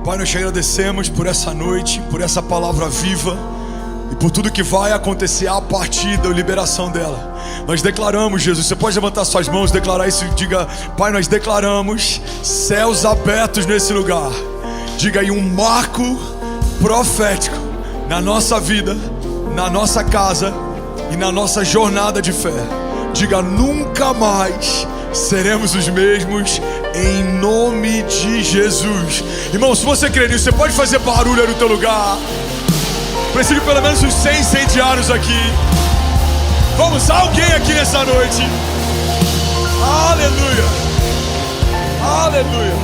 Pai, nós te agradecemos por essa noite, por essa palavra viva e por tudo que vai acontecer a partir da liberação dela. Nós declaramos, Jesus, você pode levantar suas mãos, declarar isso e diga: Pai, nós declaramos céus abertos nesse lugar. Diga aí, um marco profético na nossa vida, na nossa casa e na nossa jornada de fé. Diga: nunca mais seremos os mesmos, em nome de Jesus. Irmão, se você crê nisso, você pode fazer barulho aí no teu lugar. Preciso de pelo menos uns 100 incendiários aqui. Vamos, alguém aqui nessa noite. Aleluia, aleluia.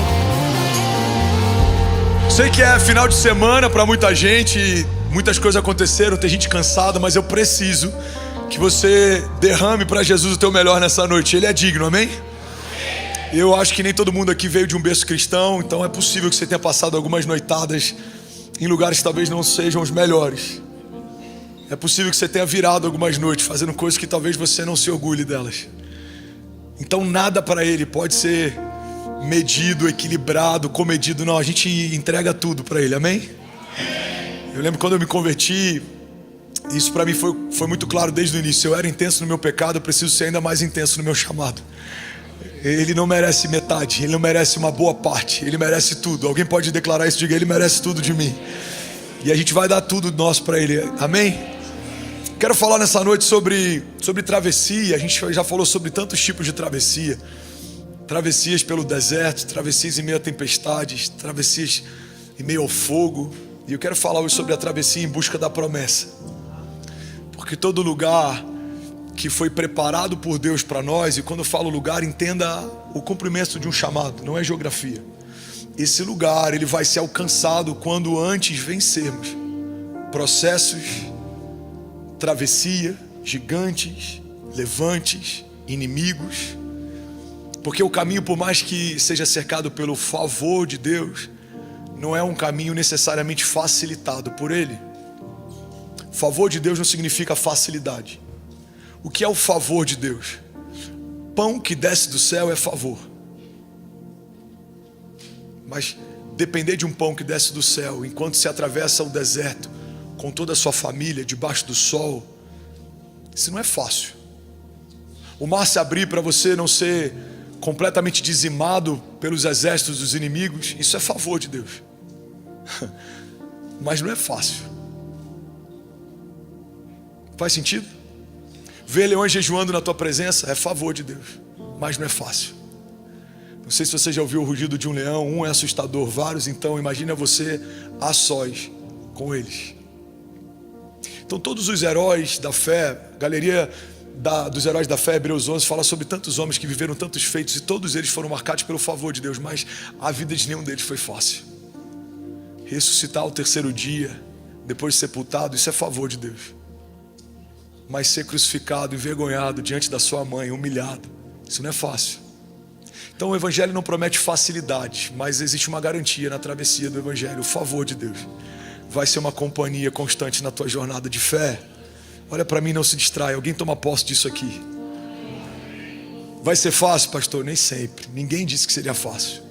Sei que é final de semana para muita gente, muitas coisas aconteceram, tem gente cansada, mas eu preciso que você derrame para Jesus o teu melhor nessa noite. Ele é digno, amém? Eu acho que nem todo mundo aqui veio de um berço cristão, então é possível que você tenha passado algumas noitadas em lugares que talvez não sejam os melhores. É possível que você tenha virado algumas noites fazendo coisas que talvez você não se orgulhe delas. Então nada para Ele pode ser medido, equilibrado, comedido. Não, a gente entrega tudo para Ele, amém? Eu lembro quando eu me converti, isso para mim foi muito claro desde o início. Eu era intenso no meu pecado, eu preciso ser ainda mais intenso no meu chamado. Ele não merece metade, Ele não merece uma boa parte, Ele merece tudo. Alguém pode declarar isso? Diga: Ele merece tudo de mim. E a gente vai dar tudo nosso para Ele, amém? Quero falar nessa noite sobre travessia. A gente já falou sobre tantos tipos de travessia. Travessias pelo deserto, travessias em meio a tempestades, travessias em meio ao fogo. E eu quero falar hoje sobre a travessia em busca da promessa. Porque todo lugar que foi preparado por Deus para nós, e quando eu falo lugar, entenda o cumprimento de um chamado, não é geografia. Esse lugar, ele vai ser alcançado quando antes vencermos processos, travessia, gigantes, levantes, inimigos. Porque o caminho, por mais que seja cercado pelo favor de Deus, não é um caminho necessariamente facilitado por Ele. Favor de Deus não significa facilidade. O que é o favor de Deus? Pão que desce do céu é favor. Mas depender de um pão que desce do céu enquanto se atravessa o deserto com toda a sua família, debaixo do sol, isso não é fácil. O mar se abrir para você não ser completamente dizimado pelos exércitos dos inimigos, isso é favor de Deus. Mas não é fácil. Faz sentido? Ver leões jejuando na tua presença é favor de Deus, mas não é fácil. Não sei se você já ouviu o rugido de um leão. Um é assustador, vários, então imagina você a sós com eles. Então todos os heróis da fé, galeria dos heróis da fé, Hebreus 11, fala sobre tantos homens que viveram tantos feitos, e todos eles foram marcados pelo favor de Deus, mas a vida de nenhum deles foi fácil. Ressuscitar ao terceiro dia, depois de sepultado, isso é favor de Deus. Mas ser crucificado, envergonhado diante da sua mãe, humilhado, isso não é fácil. Então o Evangelho não promete facilidade, mas existe uma garantia na travessia do Evangelho. O favor de Deus vai ser uma companhia constante na tua jornada de fé. Olha para mim, não se distrai. Alguém toma posse disso aqui. Vai ser fácil, pastor? Nem sempre. Ninguém disse que seria fácil.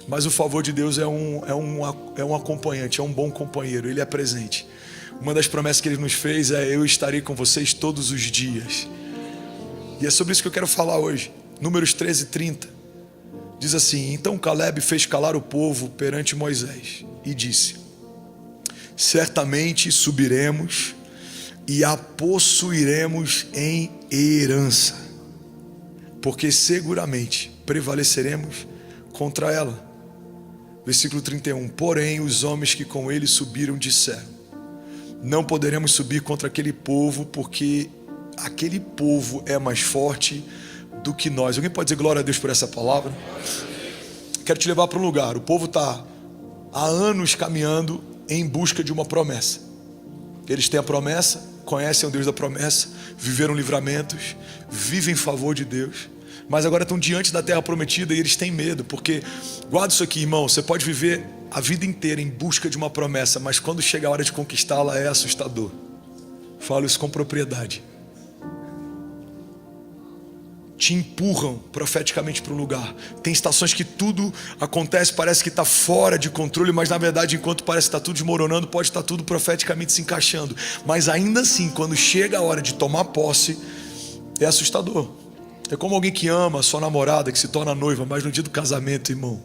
Mas o favor de Deus é um acompanhante, é um bom companheiro. Ele é presente. Uma das promessas que Ele nos fez é: eu estarei com vocês todos os dias. E é sobre isso que eu quero falar hoje. Números 13:30 diz assim: então Caleb fez calar o povo perante Moisés e disse: certamente subiremos e a possuiremos em herança, porque seguramente prevaleceremos contra ela. Versículo 31: porém os homens que com ele subiram disseram: não poderemos subir contra aquele povo, porque aquele povo é mais forte do que nós. Alguém pode dizer glória a Deus por essa palavra? Quero te levar para um lugar. O povo está há anos caminhando em busca de uma promessa. Eles têm a promessa, conhecem o Deus da promessa, viveram livramentos, vivem em favor de Deus, mas agora estão diante da terra prometida e eles têm medo, porque, guarda isso aqui, irmão, você pode viver a vida inteira em busca de uma promessa, mas quando chega a hora de conquistá-la é assustador. Falo isso com propriedade. te empurram profeticamente para um lugar. Tem estações que tudo acontece, parece que está fora de controle, mas na verdade, enquanto parece que está tudo desmoronando, pode estar tudo profeticamente se encaixando. Mas ainda assim, quando chega a hora de tomar posse, é assustador. É como alguém que ama a sua namorada, que se torna noiva, mas no dia do casamento, irmão,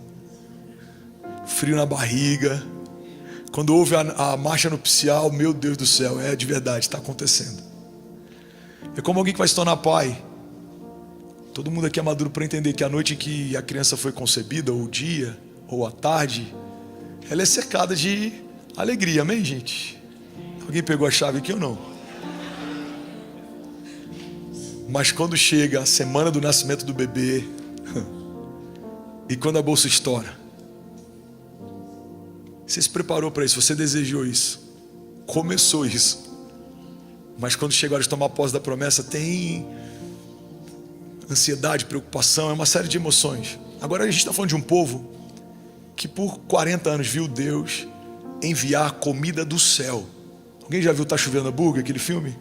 frio na barriga. Quando houve a marcha nupcial, meu Deus do céu, é de verdade, está acontecendo. É como alguém que vai se tornar pai. Todo mundo aqui é maduro para entender que a noite em que a criança foi concebida, ou o dia, ou a tarde, ela é cercada de alegria, amém, gente? Alguém pegou a chave aqui ou não? Mas quando chega a semana do nascimento do bebê, e quando a bolsa estoura, você se preparou para isso, você desejou isso, começou isso, mas quando chega a hora de tomar posse da promessa, tem ansiedade, preocupação, é uma série de emoções. Agora a gente está falando de um povo que por 40 anos viu Deus enviar comida do céu. Alguém já viu Tá Chovendo Hambúrguer, aquele filme?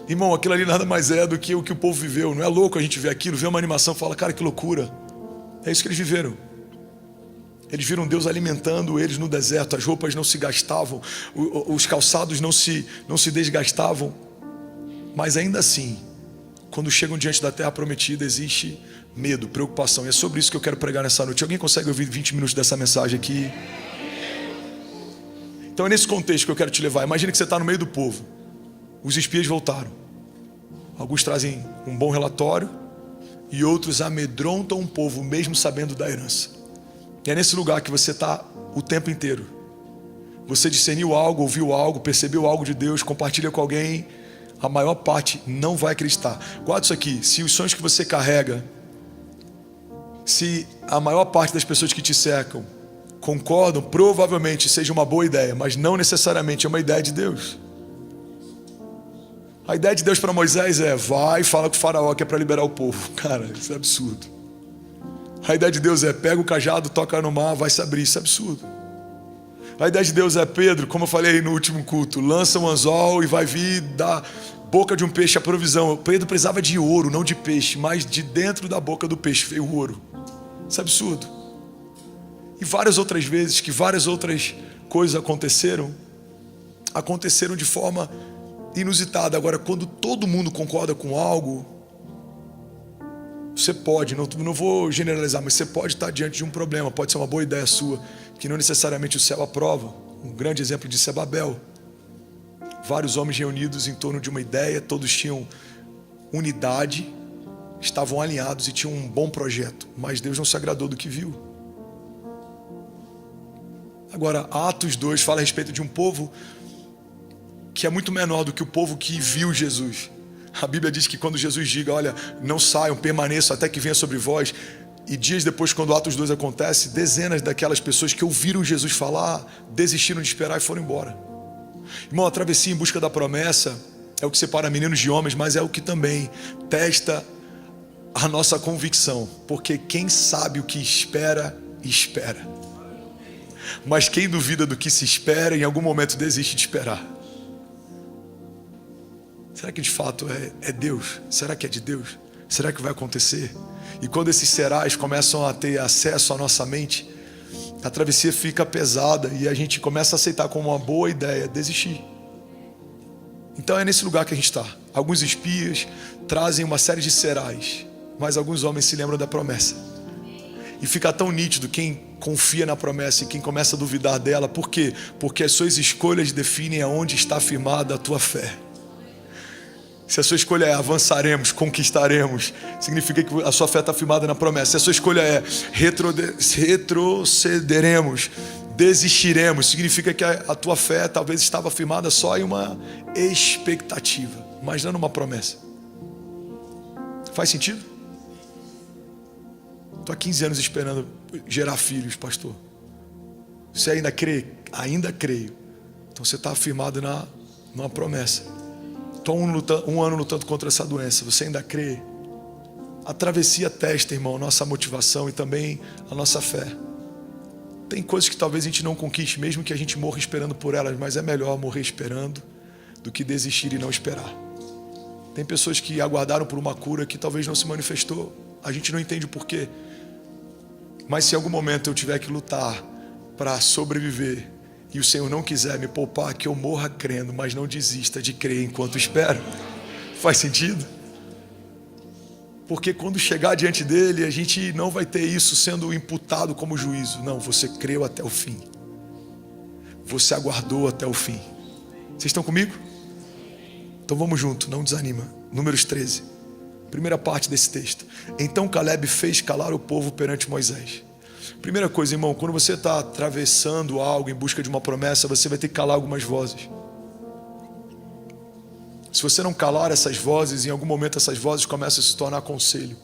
Irmão, aquilo ali nada mais é do que o povo viveu. Não é louco a gente ver aquilo, ver uma animação e falar, cara, que loucura. É isso que eles viveram. Eles viram Deus alimentando eles no deserto. As roupas não se gastavam, os calçados não se desgastavam. Mas ainda assim, quando chegam diante da terra prometida, existe medo, preocupação. E é sobre isso que eu quero pregar nessa noite. Alguém consegue ouvir 20 minutos dessa mensagem aqui? Então é nesse contexto que eu quero te levar. Imagina que você está no meio do povo. Os espias voltaram. Alguns trazem um bom relatório e outros amedrontam o povo, mesmo sabendo da herança. E é nesse lugar que você está o tempo inteiro. Você discerniu algo, ouviu algo, percebeu algo de Deus, compartilha com alguém. A maior parte não vai acreditar. Guarda isso aqui, se os sonhos que você carrega, se a maior parte das pessoas que te cercam concordam, provavelmente seja uma boa ideia, mas não necessariamente é uma ideia de Deus. A ideia de Deus para Moisés é, vai e fala com o faraó que é para liberar o povo. Cara, isso é absurdo. A ideia de Deus é, pega o cajado, toca no mar, vai se abrir. Isso é absurdo. A ideia de Deus é, Pedro, como eu falei no último culto, lança um anzol e vai vir da boca de um peixe a provisão. Pedro precisava de ouro, não de peixe, mas de dentro da boca do peixe veio o ouro. Isso é absurdo. E várias outras vezes que várias outras coisas aconteceram de forma inusitada. Agora, quando todo mundo concorda com algo, você pode, não vou generalizar, mas você pode estar diante de um problema. Pode ser uma boa ideia sua, que não necessariamente o céu aprova. Um grande exemplo disso é Babel. Vários homens reunidos em torno de uma ideia, todos tinham unidade, estavam alinhados e tinham um bom projeto, mas Deus não se agradou do que viu. Agora, Atos 2 fala a respeito de um povo que é muito menor do que o povo que viu Jesus. A Bíblia diz que quando Jesus diga, olha, não saiam, permaneçam até que venha sobre vós, e dias depois, quando Atos 2 acontece, dezenas daquelas pessoas que ouviram Jesus falar, desistiram de esperar e foram embora. Irmão, a travessia em busca da promessa é o que separa meninos de homens, mas é o que também testa a nossa convicção, porque quem sabe o que espera, espera. Mas quem duvida do que se espera, em algum momento desiste de esperar. Será que de fato é Deus? Será que é de Deus? Será que vai acontecer? E quando esses serás começam a ter acesso à nossa mente, a travessia fica pesada e a gente começa a aceitar como uma boa ideia desistir. Então é nesse lugar que a gente está. Alguns espias trazem uma série de serás, mas alguns homens se lembram da promessa. E fica tão nítido quem confia na promessa e quem começa a duvidar dela. Por quê? Porque as suas escolhas definem aonde está firmada a tua fé. Se a sua escolha é avançaremos, conquistaremos, significa que a sua fé está firmada na promessa. Se a sua escolha é retrocederemos, desistiremos, significa que a tua fé talvez estava firmada só em uma expectativa, mas não numa promessa. Faz sentido? Estou há 15 anos esperando gerar filhos, pastor. Você ainda crê? Ainda creio. Então você está firmado numa promessa. Estou um ano lutando contra essa doença. Você ainda crê? A travessia testa, irmão, nossa motivação e também a nossa fé. Tem coisas que talvez a gente não conquiste, mesmo que a gente morra esperando por elas, mas é melhor morrer esperando do que desistir e não esperar. Tem pessoas que aguardaram por uma cura que talvez não se manifestou. A gente não entende o porquê. Mas se em algum momento eu tiver que lutar para sobreviver e o Senhor não quiser me poupar, que eu morra crendo, mas não desista de crer enquanto espero. Faz sentido? Porque quando chegar diante dele, a gente não vai ter isso sendo imputado como juízo. Não, você creu até o fim. Você aguardou até o fim. Vocês estão comigo? Então vamos junto, não desanima. Números 13, primeira parte desse texto. Então Caleb fez calar o povo perante Moisés. Primeira coisa, irmão, quando você está atravessando algo em busca de uma promessa, você vai ter que calar algumas vozes. Se você não calar essas vozes, em algum momento essas vozes começam a se tornar conselho.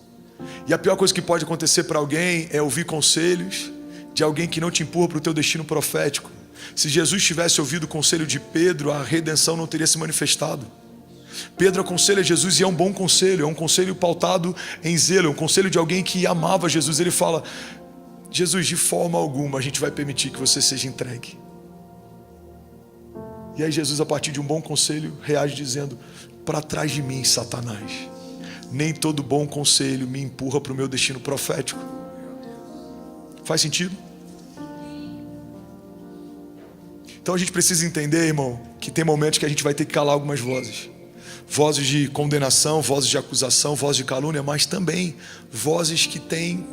E a pior coisa que pode acontecer para alguém é ouvir conselhos de alguém que não te empurra para o teu destino profético. Se Jesus tivesse ouvido o conselho de Pedro, a redenção não teria se manifestado. Pedro aconselha Jesus e é um bom conselho, é um conselho pautado em zelo, é um conselho de alguém que amava Jesus. Ele fala: Jesus, de forma alguma a gente vai permitir que você seja entregue. E aí Jesus, a partir de um bom conselho, reage dizendo: para trás de mim, Satanás. Nem todo bom conselho me empurra para o meu destino profético. Faz sentido? Então a gente precisa entender, irmão, que tem momentos que a gente vai ter que calar algumas vozes. Vozes de condenação, vozes de acusação, vozes de calúnia, mas também vozes que têm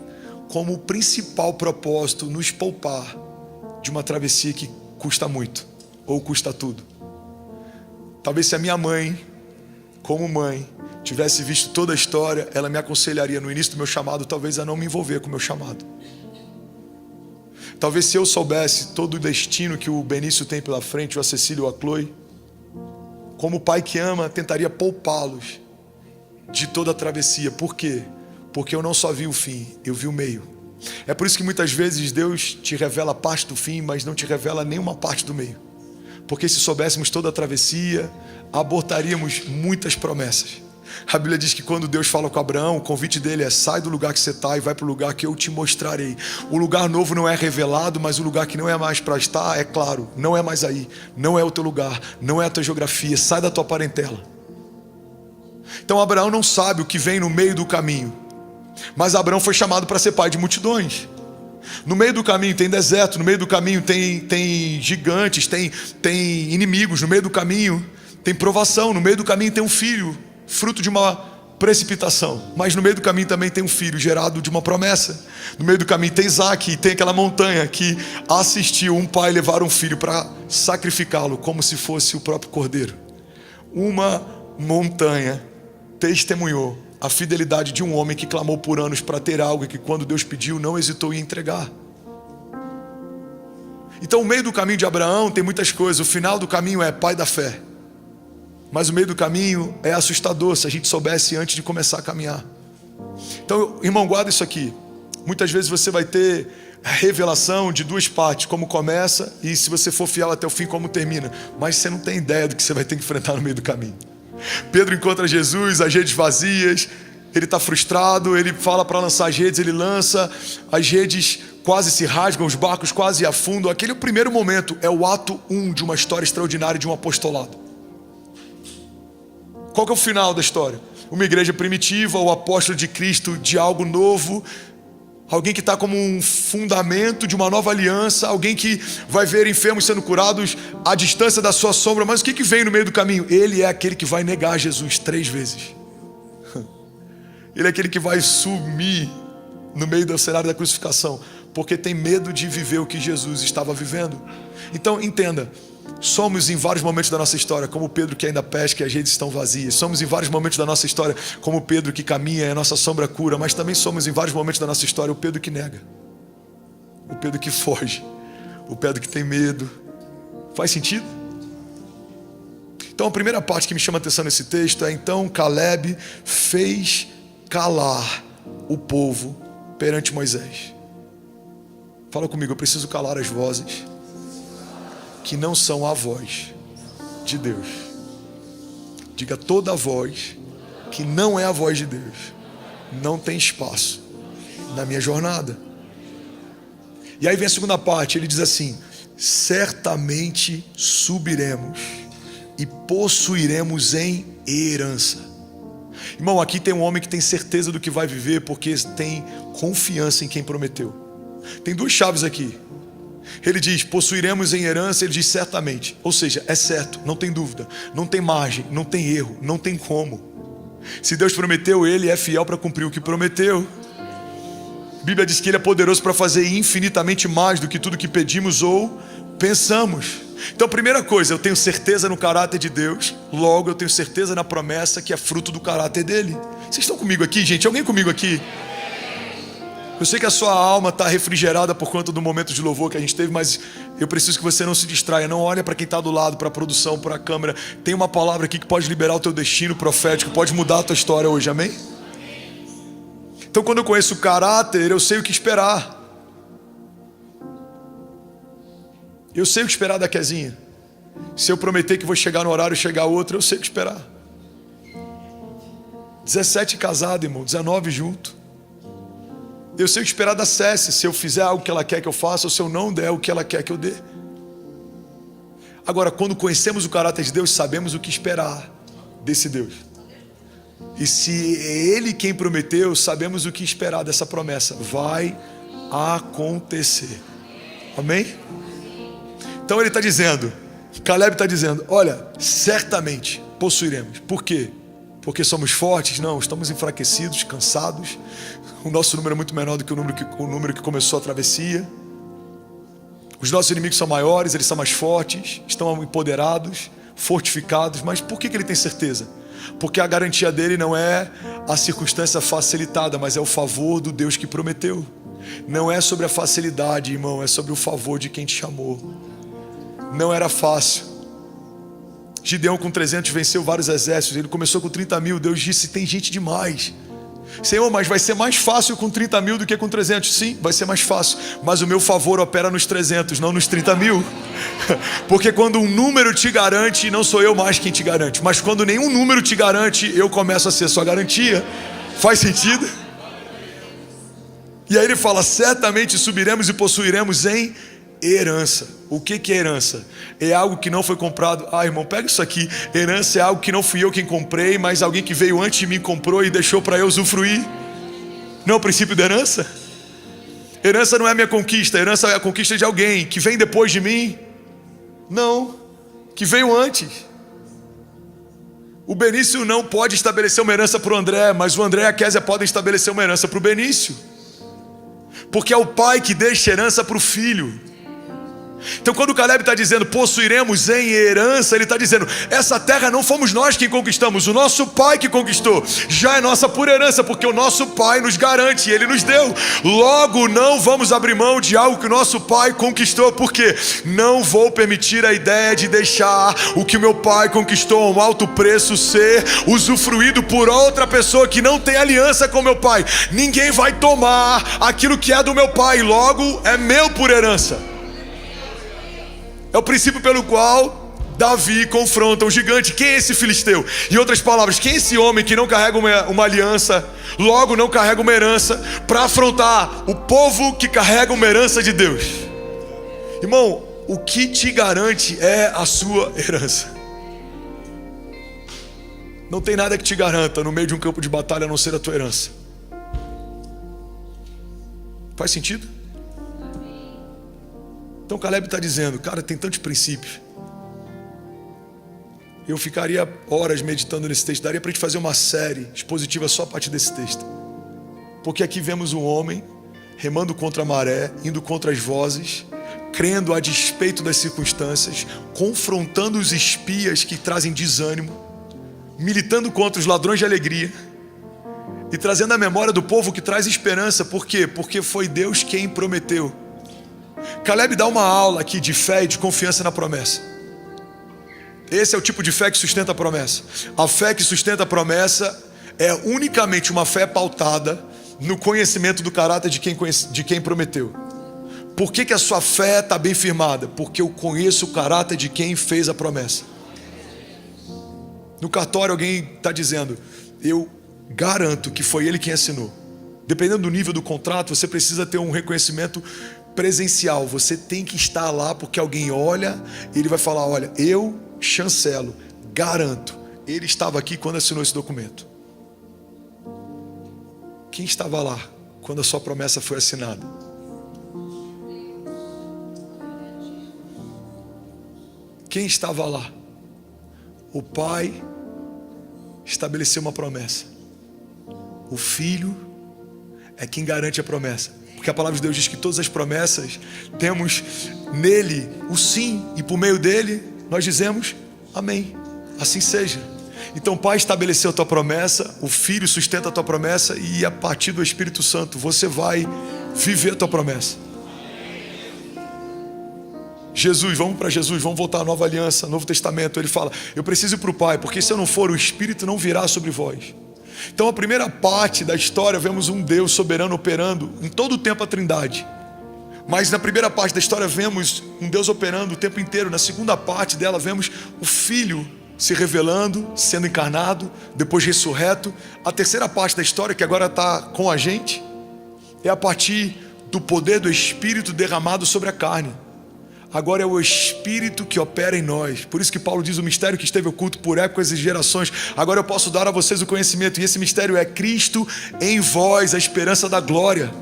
como principal propósito nos poupar de uma travessia que custa muito ou custa tudo. Talvez se a minha mãe, como mãe, tivesse visto toda a história, ela me aconselharia no início do meu chamado, talvez a não me envolver com o meu chamado. Talvez se eu soubesse todo o destino que o Benício tem pela frente, ou a Cecília ou a Chloe, como pai que ama, tentaria poupá-los de toda a travessia. Por quê? Porque eu não só vi o fim, eu vi o meio. É por isso que muitas vezes Deus te revela parte do fim, mas não te revela nenhuma parte do meio. Porque se soubéssemos toda a travessia, abortaríamos muitas promessas. A Bíblia diz que quando Deus fala com Abraão, o convite dele é: sai do lugar que você está e vai para o lugar que eu te mostrarei. O lugar novo não é revelado, mas o lugar que não é mais para estar, é claro, não é mais aí, não é o teu lugar, não é a tua geografia, sai da tua parentela. Então Abraão não sabe o que vem no meio do caminho, mas Abraão foi chamado para ser pai de multidões. No meio do caminho tem deserto, no meio do caminho tem gigantes, tem inimigos, no meio do caminho tem provação, no meio do caminho tem um filho, fruto de uma precipitação, mas no meio do caminho também tem um filho gerado de uma promessa. No meio do caminho tem Isaac, e tem aquela montanha que assistiu um pai levar um filho para sacrificá-lo como se fosse o próprio cordeiro. Uma montanha testemunhou a fidelidade de um homem que clamou por anos para ter algo e que quando Deus pediu não hesitou em entregar. Então o meio do caminho de Abraão tem muitas coisas. O final do caminho é pai da fé, mas o meio do caminho é assustador se a gente soubesse antes de começar a caminhar. Então, irmão, guarda isso aqui. Muitas vezes você vai ter a revelação de duas partes, como começa e, se você for fiel até o fim, como termina. Mas você não tem ideia do que você vai ter que enfrentar no meio do caminho. Pedro encontra Jesus, as redes vazias, ele está frustrado, ele fala para lançar as redes, ele lança, as redes quase se rasgam, os barcos quase afundam. Aquele é o primeiro momento, é o ato 1 de uma história extraordinária de um apostolado. Qual que é o final da história? Uma igreja primitiva, o apóstolo de Cristo de algo novo, alguém que está como um fundamento de uma nova aliança, alguém que vai ver enfermos sendo curados à distância da sua sombra. Mas o que vem no meio do caminho? Ele é aquele que vai negar Jesus 3 vezes. Ele é aquele que vai sumir no meio do cenário da crucificação, porque tem medo de viver o que Jesus estava vivendo. Então entenda, somos em vários momentos da nossa história como Pedro que ainda pesca e as redes estão vazias. Somos em vários momentos da nossa história como Pedro que caminha e a nossa sombra cura. Mas também somos em vários momentos da nossa história o Pedro que nega, o Pedro que foge, o Pedro que tem medo. Faz sentido? Então a primeira parte que me chama a atenção nesse texto é: então Caleb fez calar o povo perante Moisés. Fala comigo, eu preciso calar as vozes que não são a voz de Deus. Diga: toda voz que não é a voz de Deus não tem espaço na minha jornada. E aí vem a segunda parte, ele diz assim: certamente subiremos e possuiremos em herança. Irmão, aqui tem um homem que tem certeza do que vai viver porque tem confiança em quem prometeu. Tem duas chaves aqui. Ele diz, possuiremos em herança, ele diz certamente. Ou seja, é certo, não tem dúvida, não tem margem, não tem erro, não tem como. Se Deus prometeu, Ele é fiel para cumprir o que prometeu. A Bíblia diz que Ele é poderoso para fazer infinitamente mais do que tudo que pedimos ou pensamos. Então, primeira coisa, eu tenho certeza no caráter de Deus. Logo, eu tenho certeza na promessa que é fruto do caráter dEle. Vocês estão comigo aqui, gente? Alguém comigo aqui? Eu sei que a sua alma está refrigerada por conta do momento de louvor que a gente teve, mas eu preciso que você não se distraia. Não olha para quem está do lado, para a produção, para a câmera. Tem uma palavra aqui que pode liberar o teu destino profético, pode mudar a tua história hoje, amém? Então, quando eu conheço o caráter, eu sei o que esperar. Eu sei o que esperar da Kezinha. Se eu prometer que vou chegar no horário e chegar outro, eu sei o que esperar. 17 casado, irmão, 19 junto. Eu sei o que esperar da Cécia, se eu fizer algo que ela quer que eu faça, ou se eu não der o que ela quer que eu dê. Agora, quando conhecemos o caráter de Deus, sabemos o que esperar desse Deus. E se é Ele quem prometeu, sabemos o que esperar dessa promessa. Vai acontecer. Amém? Então ele está dizendo, Caleb está dizendo, olha, certamente possuiremos. Por quê? Porque somos fortes? Não, estamos enfraquecidos, cansados. O nosso número é muito menor do que o número que começou a travessia. Os nossos inimigos são maiores, eles são mais fortes, estão empoderados, fortificados. Mas por que ele tem certeza? Porque a garantia dele não é a circunstância facilitada, mas é o favor do Deus que prometeu. Não é sobre a facilidade, irmão, é sobre o favor de quem te chamou. Não era fácil. Gideão com 300 venceu vários exércitos. Ele começou com 30 mil. Deus disse, tem gente demais. Senhor, mas vai ser mais fácil com 30 mil do que com 300. Sim, vai ser mais fácil. Mas o meu favor opera nos 300, não nos 30 mil. Porque quando um número te garante, não sou eu mais quem te garante. Mas quando nenhum número te garante, eu começo a ser sua garantia. Faz sentido? E aí ele fala, certamente subiremos e possuiremos em herança. O que é herança? É algo que não foi comprado. Irmão, pega isso aqui. Herança é algo que não fui eu quem comprei, mas alguém que veio antes de mim comprou e deixou para eu usufruir. Não é o princípio da herança? Herança não é minha conquista. Herança é a conquista de alguém que vem depois de mim. Não, que veio antes. O Benício não pode estabelecer uma herança para o André, mas o André e a Kézia podem estabelecer uma herança para o Benício. Porque é o pai que deixa herança para o filho. Então quando o Caleb está dizendo possuiremos em herança, ele está dizendo, essa terra não fomos nós quem conquistamos, o nosso pai que conquistou, já é nossa por herança, porque o nosso pai nos garante, ele nos deu. Logo não vamos abrir mão de algo que o nosso pai conquistou, porque não vou permitir a ideia de deixar o que o meu pai conquistou a um alto preço ser usufruído por outra pessoa que não tem aliança com meu pai. Ninguém vai tomar aquilo que é do meu pai, logo é meu por herança. É o princípio pelo qual Davi confronta o gigante. Quem é esse filisteu? Em outras palavras, quem é esse homem que não carrega uma aliança, logo não carrega uma herança, para afrontar o povo que carrega uma herança de Deus? Irmão, o que te garante é a sua herança. Não tem nada que te garanta no meio de um campo de batalha a não ser a tua herança. Faz sentido? Então Caleb está dizendo, cara, tem tantos princípios. Eu ficaria horas meditando nesse texto. Daria para a gente fazer uma série expositiva só a partir desse texto. Porque aqui vemos um homem remando contra a maré, indo contra as vozes, crendo a despeito das circunstâncias, confrontando os espias que trazem desânimo, militando contra os ladrões de alegria e trazendo a memória do povo que traz esperança. Por quê? Porque foi Deus quem prometeu. Caleb dá uma aula aqui de fé e de confiança na promessa. Esse é o tipo de fé que sustenta a promessa. A fé que sustenta a promessa é unicamente uma fé pautada no conhecimento do caráter de quem prometeu. Por que a sua fé está bem firmada? Porque eu conheço o caráter de quem fez a promessa. No cartório alguém está dizendo, eu garanto que foi ele quem assinou. Dependendo do nível do contrato, você precisa ter um reconhecimento presencial. Você tem que estar lá, porque alguém olha e ele vai falar, olha, eu chancelo, garanto, ele estava aqui quando assinou esse documento. Quem estava lá quando a sua promessa foi assinada? Quem estava lá? O Pai estabeleceu uma promessa. O Filho é quem garante a promessa. Porque a palavra de Deus diz que todas as promessas temos nele o sim, e por meio dele nós dizemos amém. Assim seja. Então o Pai estabeleceu a tua promessa, o Filho sustenta a tua promessa, e a partir do Espírito Santo você vai viver a tua promessa. Jesus, vamos para Jesus, vamos voltar à nova aliança, Novo Testamento. Ele fala, eu preciso ir para o Pai, porque se eu não for, o Espírito não virá sobre vós. Então a primeira parte da história, vemos um Deus soberano operando em todo o tempo a Trindade. Mas na primeira parte da história vemos um Deus operando o tempo inteiro. Na segunda parte dela vemos o Filho se revelando, sendo encarnado, depois ressurreto. A terceira parte da história, que agora está com a gente, é a partir do poder do Espírito derramado sobre a carne. Agora é o Espírito que opera em nós. Por isso que Paulo diz, o mistério que esteve oculto por épocas e gerações, agora eu posso dar a vocês o conhecimento. E esse mistério é Cristo em vós, a esperança da glória.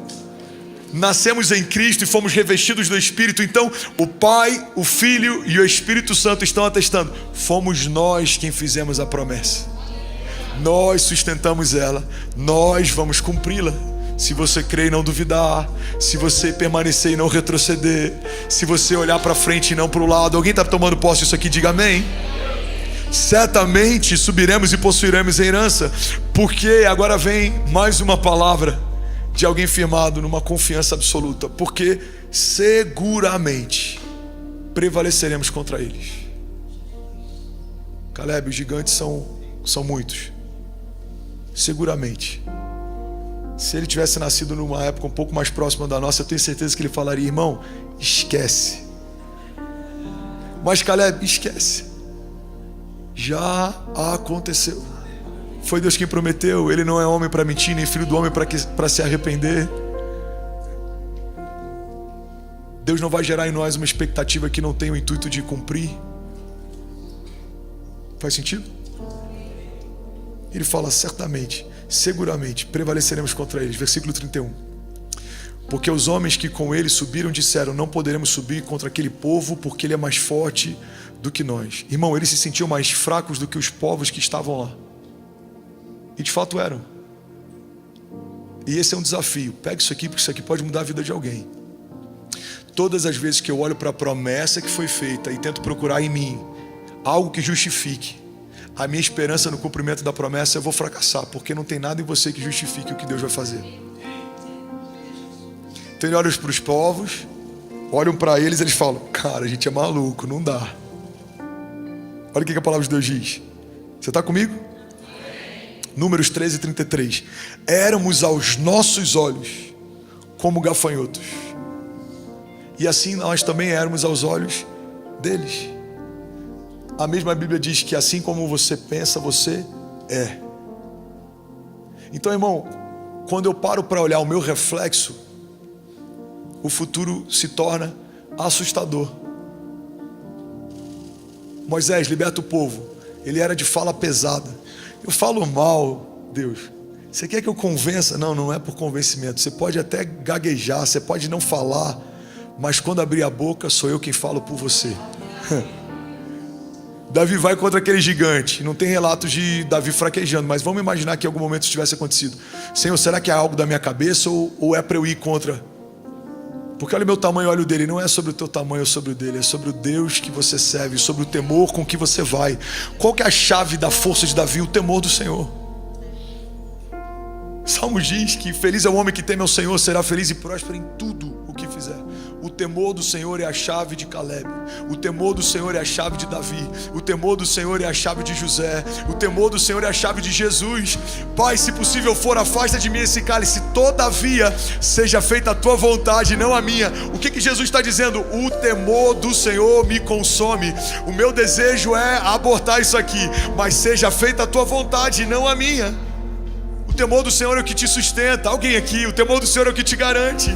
Nascemos em Cristo e fomos revestidos do Espírito. Então o Pai, o Filho e o Espírito Santo estão atestando, fomos nós quem fizemos a promessa. Nós sustentamos ela, nós vamos cumpri-la. Se você crer e não duvidar, se você permanecer e não retroceder, se você olhar para frente e não para o lado. Alguém está tomando posse disso aqui? Diga amém. Certamente subiremos e possuiremos a herança. Porque agora vem mais uma palavra de alguém firmado numa confiança absoluta. Porque seguramente prevaleceremos contra eles. Caleb, os gigantes são muitos. Seguramente. Se ele tivesse nascido numa época um pouco mais próxima da nossa, eu tenho certeza que ele falaria, irmão, esquece. Mas Caleb, esquece. Já aconteceu. Foi Deus quem prometeu. Ele não é homem para mentir, nem filho do homem para se arrepender. Deus não vai gerar em nós uma expectativa que não tem o intuito de cumprir. Faz sentido? Ele fala, certamente, seguramente prevaleceremos contra eles. Versículo 31. Porque os homens que com ele subiram disseram, não poderemos subir contra aquele povo, porque ele é mais forte do que nós. Irmão, eles se sentiam mais fracos do que os povos que estavam lá. E de fato eram. E esse é um desafio. Pega isso aqui, porque isso aqui pode mudar a vida de alguém. Todas as vezes que eu olho para a promessa que foi feita e tento procurar em mim algo que justifique a minha esperança no cumprimento da promessa, eu vou fracassar, porque não tem nada em você que justifique o que Deus vai fazer. Então ele olha para os povos, olham para eles, eles falam, cara, a gente é maluco, não dá. Olha o que a palavra de Deus diz. Você está comigo? Números 13, 33. Éramos aos nossos olhos como gafanhotos, e assim nós também éramos aos olhos deles. A mesma Bíblia diz que assim como você pensa, você é. Então, irmão, quando eu paro para olhar o meu reflexo, o futuro se torna assustador. Moisés, liberta o povo. Ele era de fala pesada. Eu falo mal, Deus. Você quer que eu convença? Não, não é por convencimento. Você pode até gaguejar, você pode não falar, mas quando abrir a boca, sou eu quem falo por você. Davi vai contra aquele gigante. Não tem relatos de Davi fraquejando, mas vamos imaginar que em algum momento isso tivesse acontecido. Senhor, será que é algo da minha cabeça ou é para eu ir contra? Porque olha o meu tamanho, olha o dele. Não é sobre o teu tamanho ou sobre o dele, é sobre o Deus que você serve, sobre o temor com que você vai. Qual que é a chave da força de Davi? O temor do Senhor. Salmos diz que feliz é o homem que teme ao Senhor, será feliz e próspero em tudo o que fizer. O temor do Senhor é a chave de Caleb. O temor do Senhor é a chave de Davi. O temor do Senhor é a chave de José. O temor do Senhor é a chave de Jesus. Pai, se possível for, afasta de mim esse cálice. Todavia, seja feita a tua vontade, não a minha. O que Jesus está dizendo? O temor do Senhor me consome. O meu desejo é abortar isso aqui, mas seja feita a tua vontade, não a minha. O temor do Senhor é o que te sustenta. Alguém aqui, o temor do Senhor é o que te garante.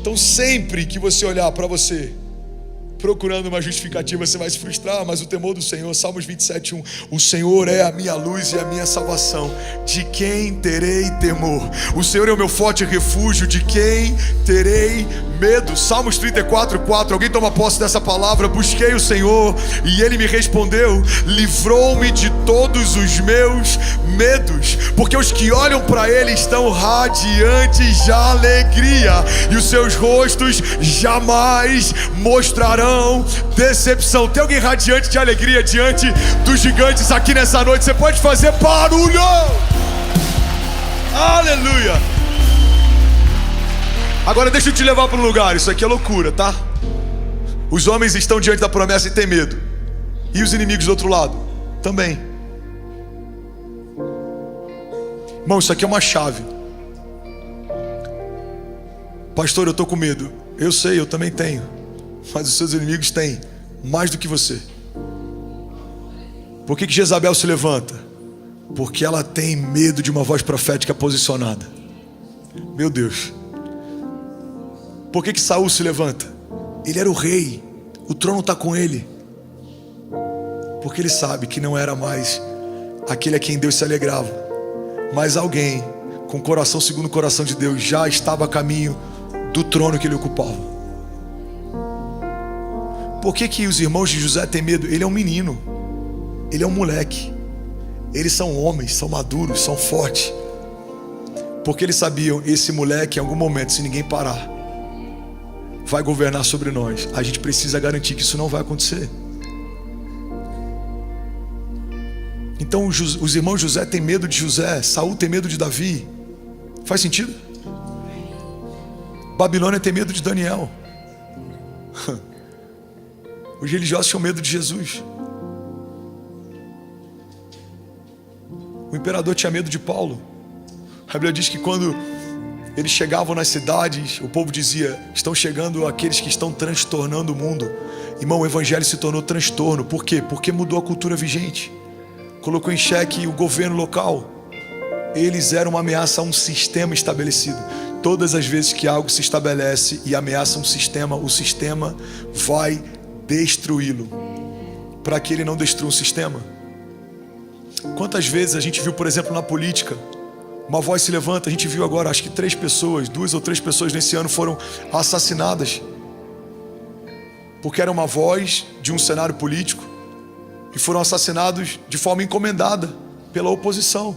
Então sempre que você olhar para você procurando uma justificativa, você vai se frustrar, mas o temor do Senhor, Salmos 27:1, o Senhor é a minha luz e a minha salvação, de quem terei temor? O Senhor é o meu forte refúgio, de quem terei medo? Salmos 34:4, alguém toma posse dessa palavra? Busquei o Senhor e Ele me respondeu, livrou-me de todos os meus medos, porque os que olham para Ele estão radiantes de alegria, e os seus rostos jamais mostrarão decepção. Tem alguém radiante de alegria diante dos gigantes aqui nessa noite? Você pode fazer barulho. Aleluia. Agora deixa eu te levar para um lugar. Isso aqui é loucura, tá? Os homens estão diante da promessa e têm medo, e os inimigos do outro lado também. Irmão, isso aqui é uma chave. Pastor, eu tô com medo. Eu sei, eu também tenho. Mas os seus inimigos têm mais do que você. Por que Jezabel se levanta? Porque ela tem medo de uma voz profética posicionada. Meu Deus. Por que Saul se levanta? Ele era o rei, o trono está com ele. Porque ele sabe que não era mais aquele a quem Deus se alegrava, mas alguém com coração segundo o coração de Deus já estava a caminho do trono que ele ocupava. Por que os irmãos de José têm medo? Ele é um menino, ele é um moleque. Eles são homens, são maduros, são fortes. Porque eles sabiam, esse moleque em algum momento, se ninguém parar, vai governar sobre nós. A gente precisa garantir que isso não vai acontecer. Então os irmãos José têm medo de José, Saul tem medo de Davi. Faz sentido? Babilônia tem medo de Daniel. Os religiosos tinham medo de Jesus. O imperador tinha medo de Paulo. A Bíblia diz que quando eles chegavam nas cidades, o povo dizia, estão chegando aqueles que estão transtornando o mundo. Irmão, o evangelho se tornou transtorno. Por quê? Porque mudou a cultura vigente. Colocou em xeque o governo local. Eles eram uma ameaça a um sistema estabelecido. Todas as vezes que algo se estabelece e ameaça um sistema, o sistema vai destruí-lo, para que ele não destrua um sistema. Quantas vezes a gente viu, por exemplo, na política, uma voz se levanta. A gente viu agora, acho que 2 ou 3 pessoas nesse ano foram assassinadas, porque era uma voz de um cenário político, e foram assassinados de forma encomendada pela oposição.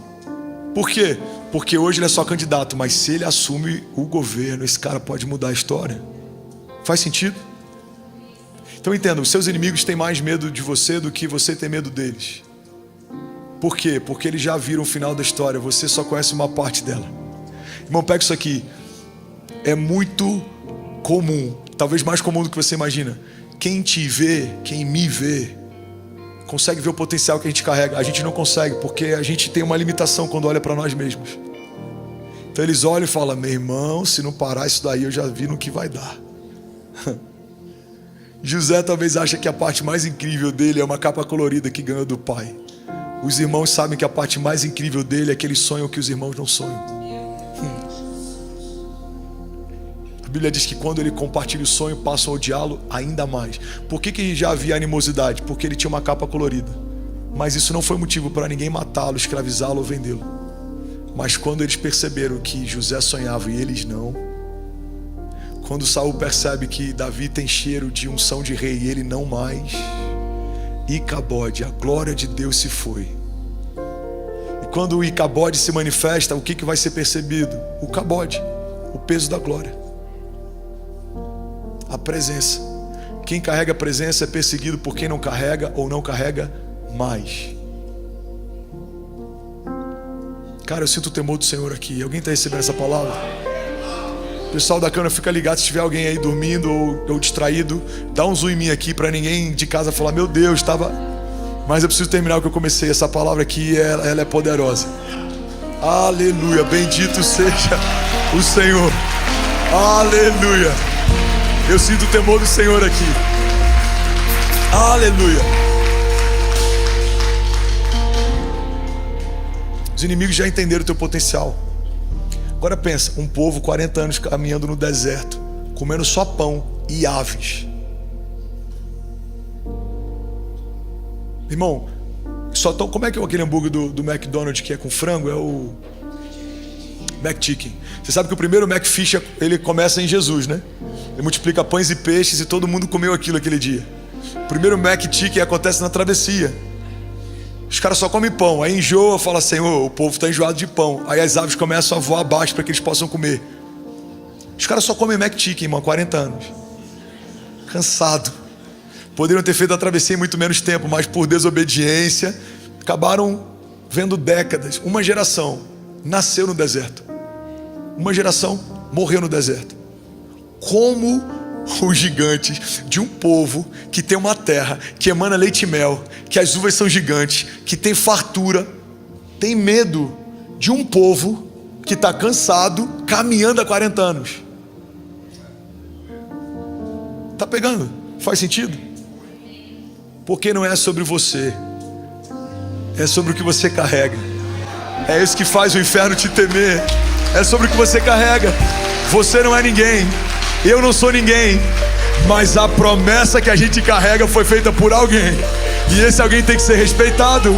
Por quê? Porque hoje ele é só candidato, mas se ele assume o governo, esse cara pode mudar a história. Faz sentido? Então entenda, os seus inimigos têm mais medo de você do que você tem medo deles. Por quê? Porque eles já viram o final da história, você só conhece uma parte dela. Irmão, pega isso aqui. É muito comum, talvez mais comum do que você imagina. Quem te vê, quem me vê, consegue ver o potencial que a gente carrega. A gente não consegue, porque a gente tem uma limitação quando olha para nós mesmos. Então eles olham e falam, meu irmão, se não parar isso daí, eu já vi no que vai dar. José talvez ache que a parte mais incrível dele é uma capa colorida que ganhou do pai. Os irmãos sabem que a parte mais incrível dele é que eles sonham que os irmãos não sonham. A Bíblia diz que quando ele compartilha o sonho, passam a odiá-lo ainda mais. Por que já havia animosidade? Porque ele tinha uma capa colorida. Mas isso não foi motivo para ninguém matá-lo, escravizá-lo ou vendê-lo. Mas quando eles perceberam que José sonhava e eles não, quando Saul percebe que Davi tem cheiro de unção de rei e ele não mais, Icabode, a glória de Deus se foi. E quando o Icabode se manifesta, o que vai ser percebido? O cabode, o peso da glória, a presença. Quem carrega a presença é perseguido por quem não carrega ou não carrega mais. Cara, eu sinto o temor do Senhor aqui. Alguém está recebendo essa palavra? Pessoal da câmera, fica ligado. Se tiver alguém aí dormindo ou distraído, dá um zoom em mim aqui para ninguém de casa falar, meu Deus, estava... Mas eu preciso terminar o que eu comecei. Essa palavra aqui, ela é poderosa. Aleluia, bendito seja o Senhor. Aleluia. Eu sinto o temor do Senhor aqui. Aleluia. Os inimigos já entenderam o teu potencial. Agora pensa, um povo 40 anos caminhando no deserto, comendo só pão e aves. Irmão, como é que é aquele hambúrguer do McDonald's que é com frango? É o McChicken. Você sabe que o primeiro McFish, ele começa em Jesus, né? Ele multiplica pães e peixes e todo mundo comeu aquilo aquele dia. O primeiro McChicken acontece na travessia. Os caras só comem pão, aí enjoa, fala: Senhor, o povo está enjoado de pão. Aí as aves começam a voar abaixo para que eles possam comer. Os caras só comem McChicken, irmão, há 40 anos. Cansado. Poderiam ter feito a travessia em muito menos tempo, mas por desobediência acabaram vendo décadas. Uma geração nasceu no deserto, uma geração morreu no deserto. Como os gigantes de um povo que tem uma terra que emana leite e mel, que as uvas são gigantes, que tem fartura, tem medo de um povo que está cansado, caminhando há 40 anos. Tá pegando? Faz sentido? Porque não é sobre você, é sobre o que você carrega. É isso que faz o inferno te temer. É sobre o que você carrega. Você não é ninguém, eu não sou ninguém, mas a promessa que a gente carrega foi feita por alguém, e esse alguém tem que ser respeitado.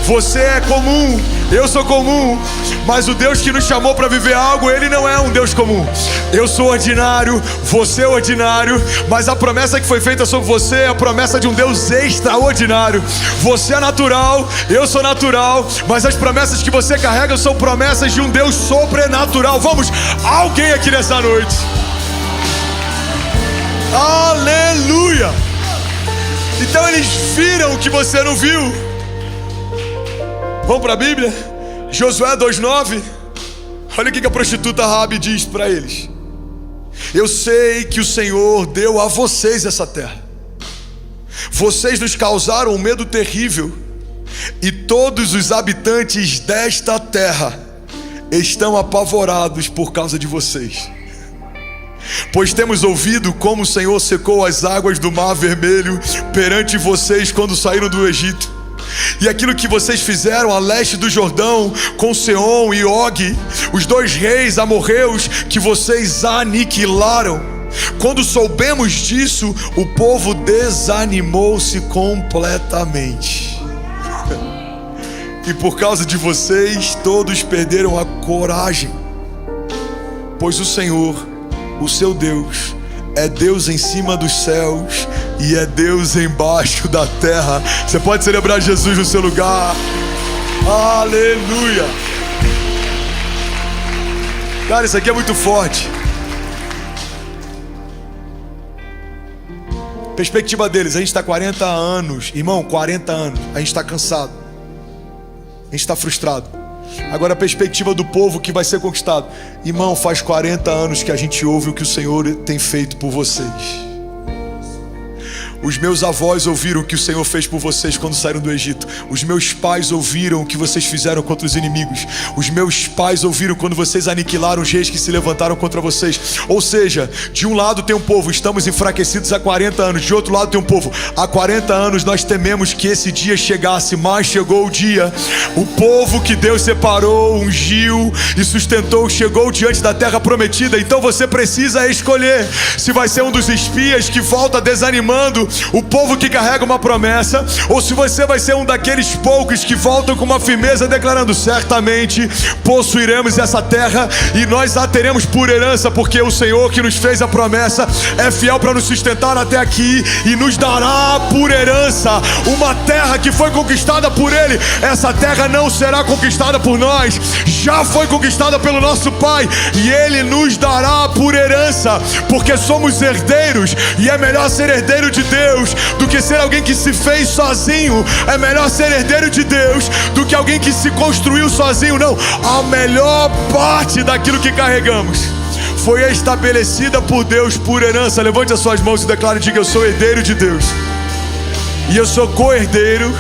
Você é comum, eu sou comum, mas o Deus que nos chamou para viver algo, Ele não é um Deus comum. Eu sou ordinário, você é ordinário, mas a promessa que foi feita sobre você é a promessa de um Deus extraordinário. Você é natural, eu sou natural, mas as promessas que você carrega são promessas de um Deus sobrenatural. Vamos, alguém aqui nessa noite. Aleluia! Então eles viram o que você não viu. Vamos para a Bíblia? Josué 2:9. Olha o que a prostituta Raabe diz para eles: eu sei que o Senhor deu a vocês essa terra. Vocês nos causaram um medo terrível, e todos os habitantes desta terra estão apavorados por causa de vocês. Pois temos ouvido como o Senhor secou as águas do Mar Vermelho perante vocês quando saíram do Egito, e aquilo que vocês fizeram a leste do Jordão com Seom e Og, os dois reis amorreus que vocês aniquilaram. Quando soubemos disso, o povo desanimou-se completamente. E por causa de vocês, todos perderam a coragem. Pois o Senhor, o seu Deus, é Deus em cima dos céus e é Deus embaixo da terra. Você pode celebrar Jesus no seu lugar. Aleluia. Cara, isso aqui é muito forte. Perspectiva deles: a gente está 40 anos, irmão, 40 anos, a gente está cansado, a gente está frustrado. Agora a perspectiva do povo que vai ser conquistado: irmão, faz 40 anos que a gente ouve o que o Senhor tem feito por vocês. Os meus avós ouviram o que o Senhor fez por vocês quando saíram do Egito. Os meus pais ouviram o que vocês fizeram contra os inimigos. Os meus pais ouviram quando vocês aniquilaram os reis que se levantaram contra vocês. Ou seja, de um lado tem um povo: estamos enfraquecidos há 40 anos. De outro lado tem um povo: há 40 anos nós tememos que esse dia chegasse, mas chegou o dia. O povo que Deus separou, ungiu e sustentou, chegou diante da terra prometida. Então você precisa escolher se vai ser um dos espias que volta desanimando o povo que carrega uma promessa, ou se você vai ser um daqueles poucos que voltam com uma firmeza declarando: certamente possuiremos essa terra e nós a teremos por herança, porque o Senhor que nos fez a promessa é fiel para nos sustentar até aqui e nos dará por herança uma terra que foi conquistada por Ele. Essa terra não será conquistada por nós, já foi conquistada pelo nosso Pai, e Ele nos dará por herança, porque somos herdeiros, e é melhor ser herdeiro de Deus do que ser alguém que se fez sozinho. É melhor ser herdeiro de Deus do que alguém que se construiu sozinho. Não, a melhor parte daquilo que carregamos foi estabelecida por Deus por herança. Levante as suas mãos e declare: diga: eu sou herdeiro de Deus e eu sou co-herdeiro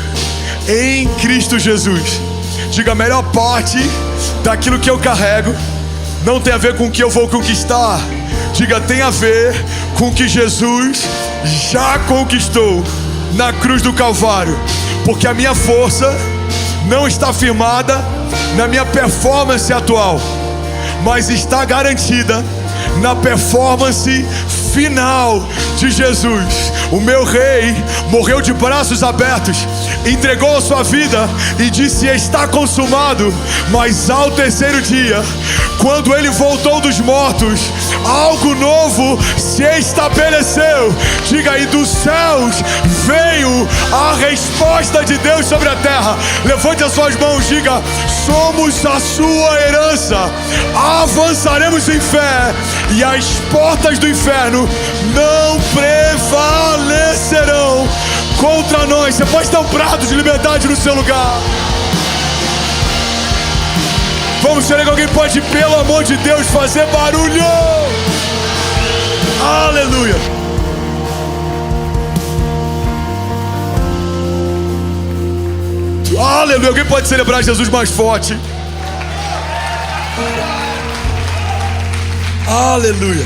em Cristo Jesus. Diga: a melhor parte daquilo que eu carrego não tem a ver com o que eu vou conquistar. Diga: tem a ver com o que Jesus já conquistou na cruz do Calvário. Porque a minha força não está firmada na minha performance atual, mas está garantida na performance final de Jesus. O meu rei morreu de braços abertos. entregou a sua vida e disse: está consumado. Mas ao terceiro dia, quando ele voltou dos mortos, algo novo se estabeleceu. Diga aí: dos céus veio a resposta de Deus sobre a terra. Levante as suas mãos, diga: somos a sua herança, avançaremos em fé e as portas do inferno não prevalecerão contra nós. Você pode dar um brado de liberdade no seu lugar. Vamos ser que alguém pode, pelo amor de Deus, fazer barulho. Aleluia. Aleluia. Alguém pode celebrar Jesus mais forte. Aleluia.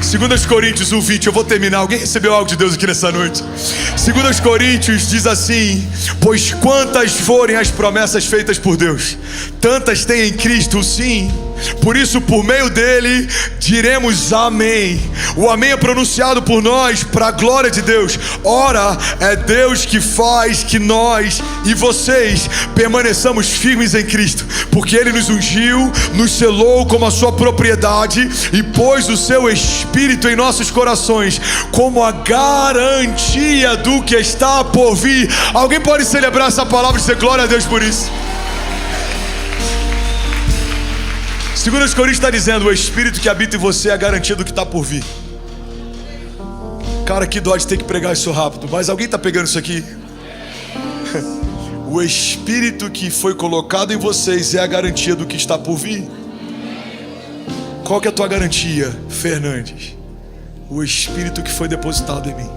2 Coríntios 1:20, eu vou terminar. Alguém recebeu algo de Deus aqui nessa noite? 2 Coríntios diz assim: pois quantas forem as promessas feitas por Deus, tantas tem em Cristo o sim. Por isso, por meio dele, diremos amém. O amém é pronunciado por nós para a glória de Deus. Ora, é Deus que faz que nós e vocês permaneçamos firmes em Cristo, porque ele nos ungiu, nos selou como a sua propriedade e pôs o seu Espírito em nossos corações como a garantia do que está por vir. Alguém pode celebrar essa palavra e dizer glória a Deus por isso? 2 Coríntios está dizendo: o Espírito que habita em você é a garantia do que está por vir. Cara, que dó de ter que pregar isso rápido, mas alguém está pegando isso aqui? O Espírito que foi colocado em vocês é a garantia do que está por vir. Qual que é a tua garantia, Fernandes? O Espírito que foi depositado em mim.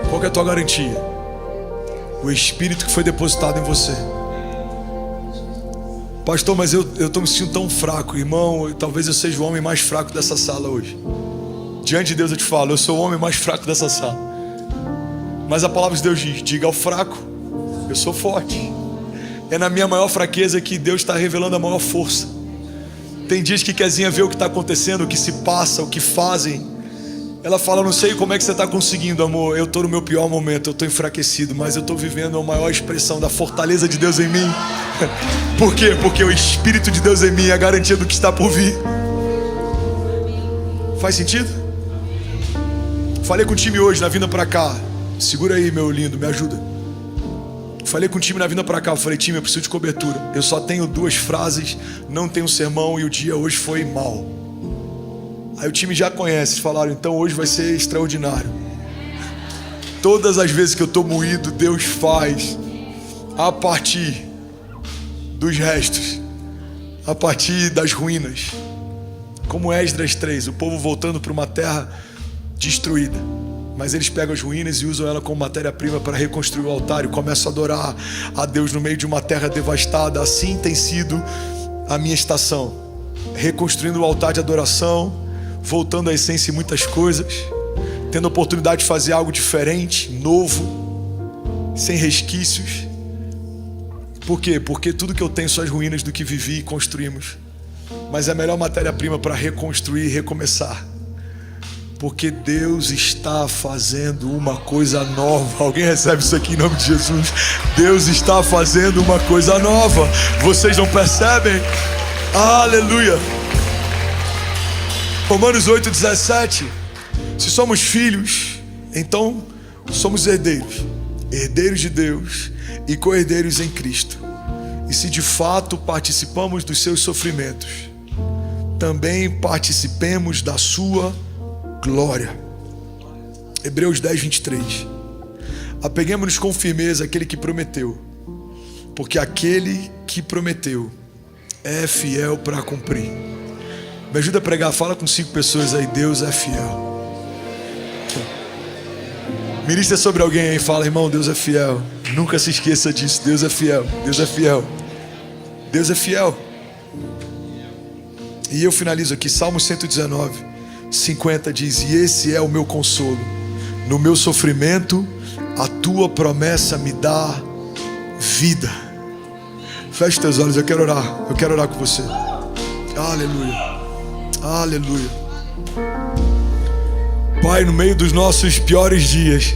Qual que é a tua garantia? O Espírito que foi depositado em você. Pastor, mas eu estou me sentindo tão fraco, irmão. Talvez eu seja o homem mais fraco dessa sala hoje. Diante de Deus eu te falo, eu sou o homem mais fraco dessa sala. Mas a palavra de Deus diz: diga ao fraco, eu sou forte. É na minha maior fraqueza que Deus está revelando a maior força. Tem dias que Kezinha vê o que está acontecendo, o que se passa, o que fazem. Ela fala: não sei como é que você está conseguindo, amor. Eu estou no meu pior momento, eu estou enfraquecido, mas eu estou vivendo a maior expressão da fortaleza de Deus em mim. Por quê? Porque o Espírito de Deus em mim é a garantia do que está por vir. Faz sentido? Falei com o time hoje na vinda para cá. Segura aí, meu lindo, me ajuda. Falei com o time na vinda para cá. Eu falei: time, eu preciso de cobertura. Eu só tenho 2 frases, não tenho sermão e o dia hoje foi mal. Aí o time já conhece, falaram: então hoje vai ser extraordinário. Todas as vezes que eu estou moído, Deus faz a partir dos restos, a partir das ruínas. Como Esdras 3, o povo voltando para uma terra destruída, mas eles pegam as ruínas e usam ela como matéria-prima para reconstruir o altar e começam a adorar a Deus no meio de uma terra devastada. Assim tem sido a minha estação, reconstruindo o altar de adoração, voltando à essência em muitas coisas, tendo a oportunidade de fazer algo diferente, novo, sem resquícios. Por quê? Porque tudo que eu tenho são as ruínas do que vivi e construímos. Mas é a melhor matéria-prima para reconstruir e recomeçar. Porque Deus está fazendo uma coisa nova. Alguém recebe isso aqui em nome de Jesus? Deus está fazendo uma coisa nova. Vocês não percebem? Aleluia. Romanos 8:17. Se somos filhos, então somos herdeiros. Herdeiros de Deus e co-herdeiros em Cristo. E se de fato participamos dos seus sofrimentos, também participemos da sua glória. Hebreus 10:23. Apeguemos-nos com firmeza àquele que prometeu, porque aquele que prometeu é fiel para cumprir. Me ajuda a pregar, fala com 5 pessoas aí: Deus é fiel. Ministra sobre alguém aí, fala: irmão, Deus é fiel. Nunca se esqueça disso, Deus é fiel, Deus é fiel, Deus é fiel. E eu finalizo aqui, Salmo 119:50 diz: e esse é o meu consolo, no meu sofrimento a tua promessa me dá vida. Feche teus olhos, eu quero orar com você. Aleluia, aleluia. Pai, no meio dos nossos piores dias,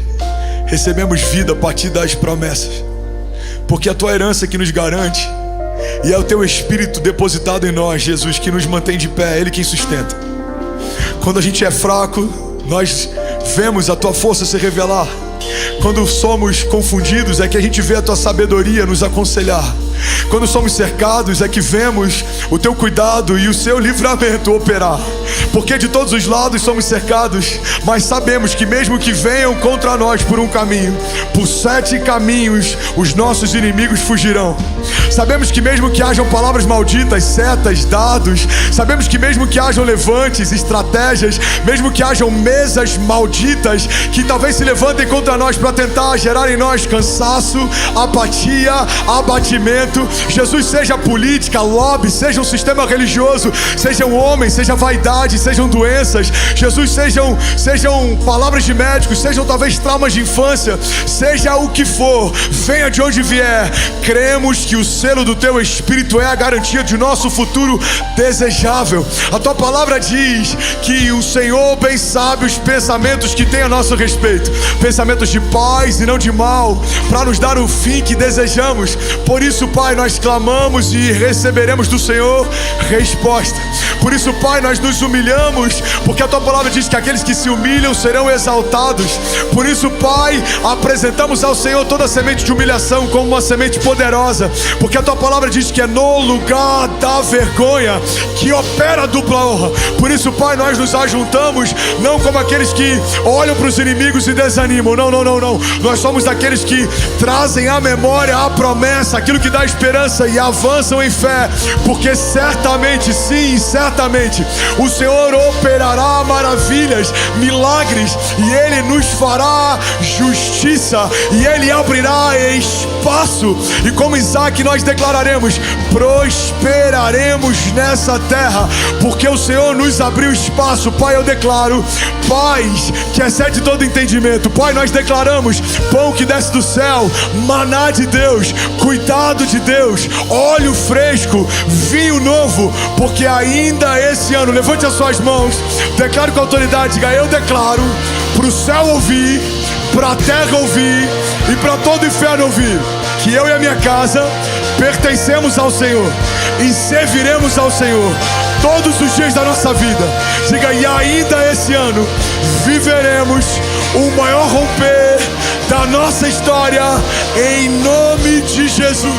recebemos vida a partir das promessas, porque a tua herança que nos garante, e é o teu Espírito depositado em nós, Jesus, que nos mantém de pé, é Ele quem sustenta. Quando a gente é fraco, nós vemos a tua força se revelar. Quando somos confundidos, é que a gente vê a tua sabedoria nos aconselhar. Quando somos cercados, é que vemos o teu cuidado e o seu livramento operar. Porque de todos os lados somos cercados, mas sabemos que mesmo que venham contra nós por um caminho, por 7 caminhos os nossos inimigos fugirão. Sabemos que mesmo que hajam palavras malditas, setas, dados, sabemos que mesmo que hajam levantes, estratégias, mesmo que hajam mesas malditas que talvez se levantem contra nós para tentar gerar em nós cansaço, apatia, abatimento, Jesus, seja política, lobby, seja um sistema religioso, sejam homens, seja vaidade, sejam doenças, Jesus, sejam palavras de médicos, sejam talvez traumas de infância, seja o que for, venha de onde vier, cremos que o selo do teu Espírito é a garantia de nosso futuro desejável. A tua palavra diz que o Senhor bem sabe os pensamentos que tem a nosso respeito, pensamentos de paz e não de mal, para nos dar o fim que desejamos. Por isso, Pai, nós clamamos e receberemos do Senhor resposta. Por isso, Pai, nós nos humilhamos, porque a tua palavra diz que aqueles que se humilham serão exaltados. Por isso, Pai, apresentamos ao Senhor toda a semente de humilhação como uma semente poderosa, porque a tua palavra diz que é no lugar da vergonha que opera a dupla honra. Por isso, Pai, nós nos ajuntamos não como aqueles que olham para os inimigos e desanimam, não. Nós somos daqueles que trazem à memória a promessa, aquilo que dá esperança, e avançam em fé, porque certamente, sim, certamente o Senhor operará maravilhas, milagres, e Ele nos fará justiça, e Ele abrirá espaço, e como Isaac nós declararemos: prosperaremos nessa terra, porque o Senhor nos abriu espaço. Pai, eu declaro paz que excede todo entendimento. Pai, nós declaramos pão que desce do céu, maná de Deus, cuidado de Deus, óleo fresco, vinho novo, porque ainda esse ano, levante as suas mãos, declaro com autoridade, diga: eu declaro para o céu ouvir, para a terra ouvir e para todo o inferno ouvir, que eu e a minha casa pertencemos ao Senhor e serviremos ao Senhor todos os dias da nossa vida. Diga: e ainda esse ano viveremos o maior romper da nossa história, em nome de Jesus.